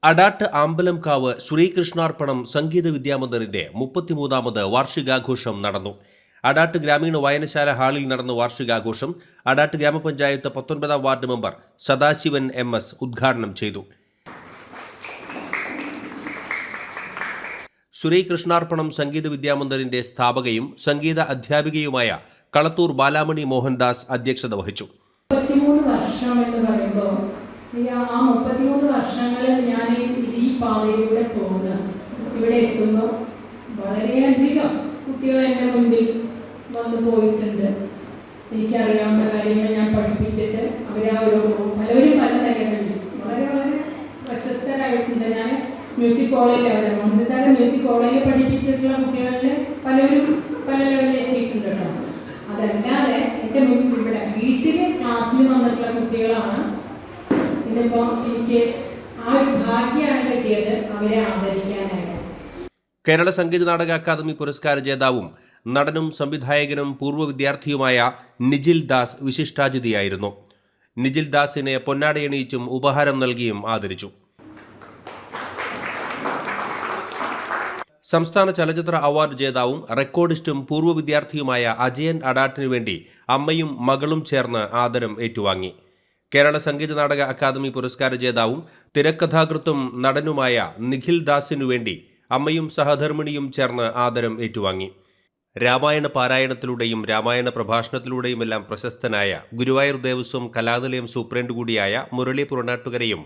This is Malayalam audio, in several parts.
അടാട്ട് ആമ്പലംകാവ് ശ്രീകൃഷ്ണാർപ്പണം സംഗീത വിദ്യാമന്ദിറിന്റെ 33ാമത് വാർഷികാഘോഷം നടന്നു. അടാട്ട് ഗ്രാമീണ വായനശാല ഹാളിൽ നടന്ന വാർഷികാഘോഷം അടാട്ട് ഗ്രാമപഞ്ചായത്ത് 19ാം വാർഡ് മെമ്പർ സദാശിവൻ MS ഉദ്ഘാടനം ചെയ്തു. ശ്രീകൃഷ്ണാർപ്പണം സംഗീത വിദ്യാമന്ദിറിന്റെ സ്ഥാപകയും സംഗീത അധ്യാപികയുമായ കളത്തൂർ ബാലാമണി മോഹൻദാസ് അധ്യക്ഷത വഹിച്ചു. 33 വർഷം എന്ന് പറയുമ്പോൾ ആ 33 വർഷങ്ങളിൽ ഞാൻ ഈ പാതയിലൂടെ പോകുന്നു. ഇവിടെ എത്തുമ്പോൾ വളരെയധികം കുട്ടികൾ എൻ്റെ മുൻപിൽ വന്നു പോയിട്ടുണ്ട്. എനിക്കറിയാവുന്ന കാര്യങ്ങൾ ഞാൻ പഠിപ്പിച്ചിട്ട് പലവരും പല നിലകളിൽ വളരെ വളരെ പ്രശസ്തരായിട്ടുണ്ട്. ഞാൻ മ്യൂസിക് കോളേജിൽ അവിടെ മോൺസിത്താട് മ്യൂസിക് കോളേജിൽ പഠിപ്പിച്ചിട്ടുള്ള കുട്ടികളിൽ പലരും പല ലെവലിൽ എത്തിയിട്ടുണ്ട് കേട്ടോ. അതല്ലാതെ എൻ്റെ ഇവിടെ വീട്ടിൽ ക്ലാസ്സിൽ വന്നിട്ടുള്ള കുട്ടികളാണ്. ഇന്നിപ്പോൾ എനിക്ക് ആ ഒരു ഭാഗ്യമാണ് കിട്ടിയത് അവരെ ആദരിക്കാനായിട്ട്. കേരള സംഗീത നാടക അക്കാദമി പുരസ്കാര ജേതാവും നടനും സംവിധായകനും പൂർവ്വ വിദ്യാർത്ഥിയുമായ നിജിൽ ദാസ് വിശിഷ്ടാതിഥിയായിരുന്നു. നിജിൽ ദാസിനെ പൊന്നാടയണിയിച്ചും ഉപഹാരം നൽകിയും ആദരിച്ചു. സംസ്ഥാന ചലച്ചിത്ര അവാർഡ് ജേതാവും റെക്കോർഡിസ്റ്റും പൂർവ്വ വിദ്യാർത്ഥിയുമായ അജയൻ അടാട്ടിനു വേണ്ടി അമ്മയും മകളും ചേർന്ന് ആദരം ഏറ്റുവാങ്ങി. കേരള സംഗീത നാടക അക്കാദമി പുരസ്കാര ജേതാവും തിരക്കഥാകൃത്തും നടനുമായ നിഖിൽ ദാസിനു വേണ്ടി അമ്മയും സഹധർമ്മിണിയും ചേർന്ന് ആദരം ഏറ്റുവാങ്ങി. രാമായണ പാരായണത്തിലൂടെയും രാമായണ പ്രഭാഷണത്തിലൂടെയുമെല്ലാം പ്രശസ്തനായ ഗുരുവായൂർ ദേവസ്വം കലാനിലയം സൂപ്രണ്ട് കൂടിയായ മുരളി പുറനാട്ടുകരയും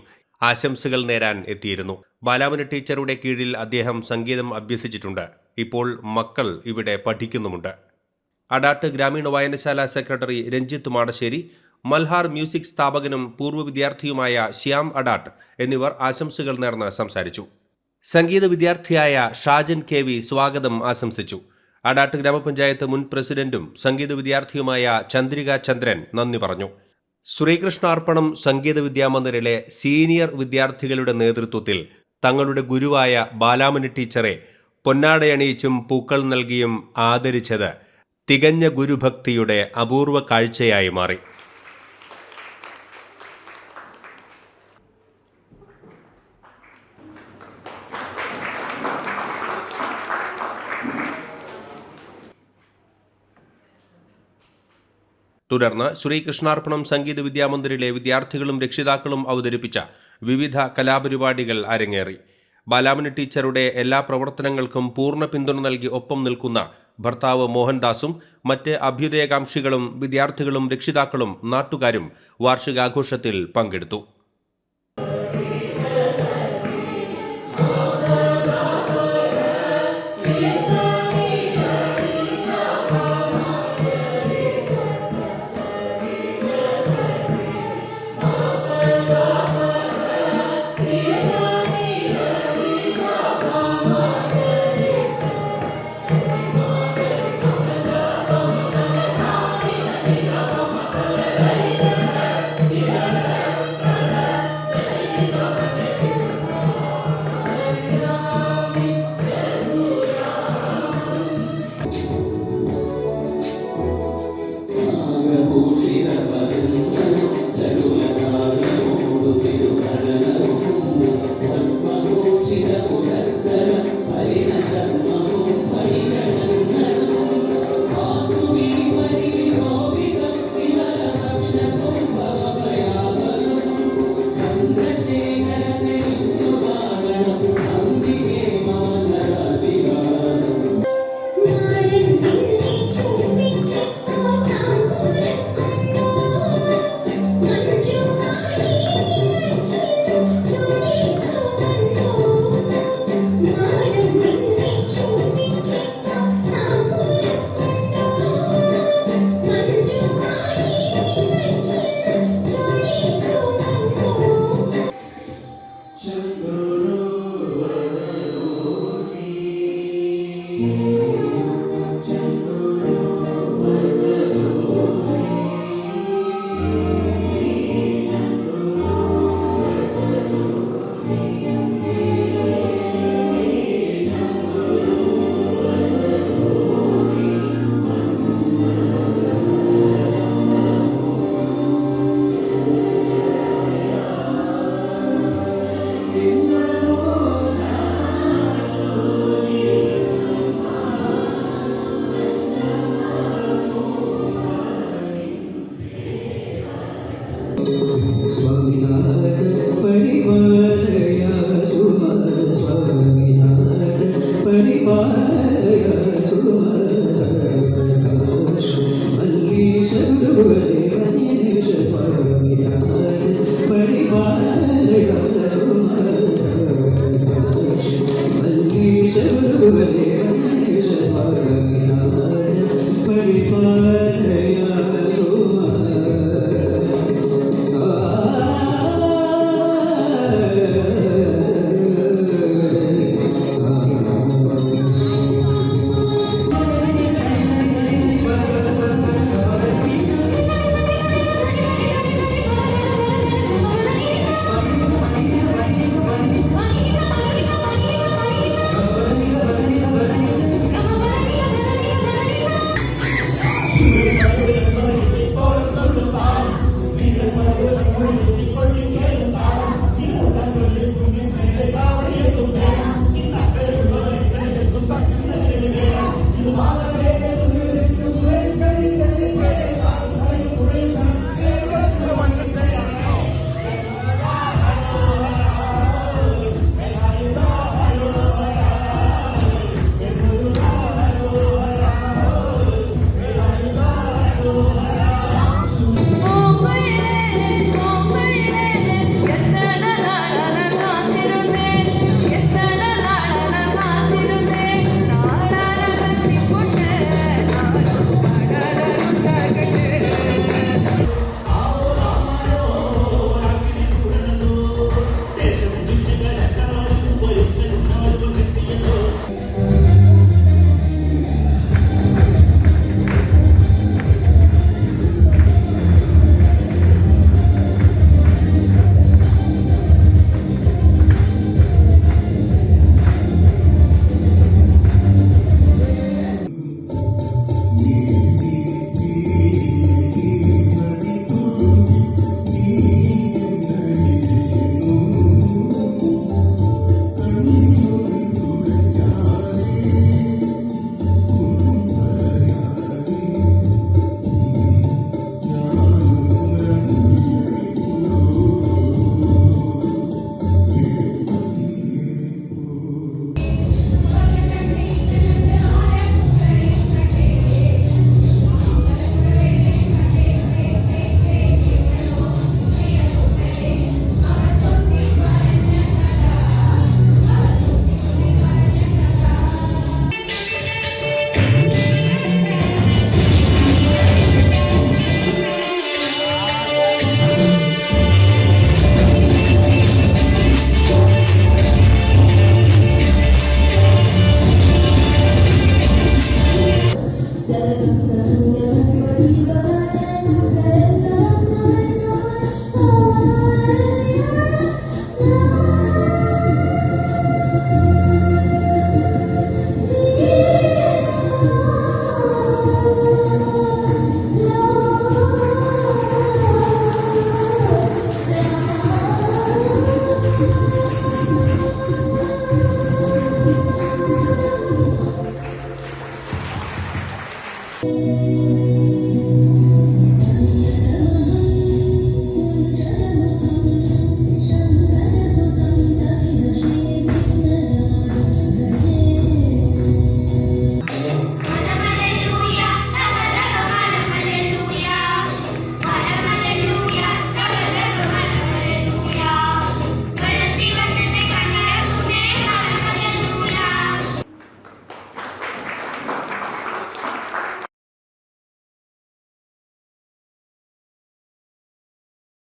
ആശംസകൾ നേരാൻ എത്തിയിരുന്നു. ബാലാമണി ടീച്ചറുടെ കീഴിൽ അദ്ദേഹം സംഗീതം അഭ്യസിച്ചിട്ടുണ്ട്. ഇപ്പോൾ മക്കൾ ഇവിടെ പഠിക്കുന്നുമുണ്ട്. അടാട്ട് ഗ്രാമീണ വായനശാല സെക്രട്ടറി രഞ്ജിത്ത് മാടശ്ശേരി, മൽഹാർ മ്യൂസിക് സ്ഥാപകനും പൂർവ്വ വിദ്യാർത്ഥിയുമായ ശ്യാം അടാട്ട് എന്നിവർ ആശംസകൾ നേർന്ന് സംസാരിച്ചു. സംഗീത വിദ്യാർത്ഥിയായ ഷാജൻ KV സ്വാഗതം ആശംസിച്ചു. അടാട്ട് ഗ്രാമപഞ്ചായത്ത് മുൻ പ്രസിഡന്റും സംഗീത വിദ്യാർത്ഥിയുമായ ചന്ദ്രിക ചന്ദ്രൻ നന്ദി പറഞ്ഞു. ശ്രീകൃഷ്ണാർപ്പണം സംഗീത വിദ്യാമന്ദിറിലെ സീനിയർ വിദ്യാർത്ഥികളുടെ നേതൃത്വത്തിൽ തങ്ങളുടെ ഗുരുവായ ബാലാമണി ടീച്ചറെ പൊന്നാടയണിയിച്ചും പൂക്കൾ നൽകിയും ആദരിച്ചത് തികഞ്ഞ ഗുരുഭക്തിയുടെ അപൂർവ കാഴ്ചയായി മാറി. തുടർന്ന് ശ്രീകൃഷ്ണാർപ്പണം സംഗീത വിദ്യാമന്ദിറിലെ വിദ്യാർത്ഥികളും രക്ഷിതാക്കളും അവതരിപ്പിച്ച വിവിധ കലാപരിപാടികൾ അരങ്ങേറി. ബാലാമണി ടീച്ചറുടെ എല്ലാ പ്രവർത്തനങ്ങൾക്കും പൂർണ്ണ പിന്തുണ നൽകി ഒപ്പം നിൽക്കുന്ന ഭർത്താവ് മോഹൻദാസും മറ്റ് അഭ്യുദയകാംക്ഷികളും വിദ്യാർത്ഥികളും രക്ഷിതാക്കളും നാട്ടുകാരും വാർഷികാഘോഷത്തിൽ പങ്കെടുത്തു. ഇതുവരെ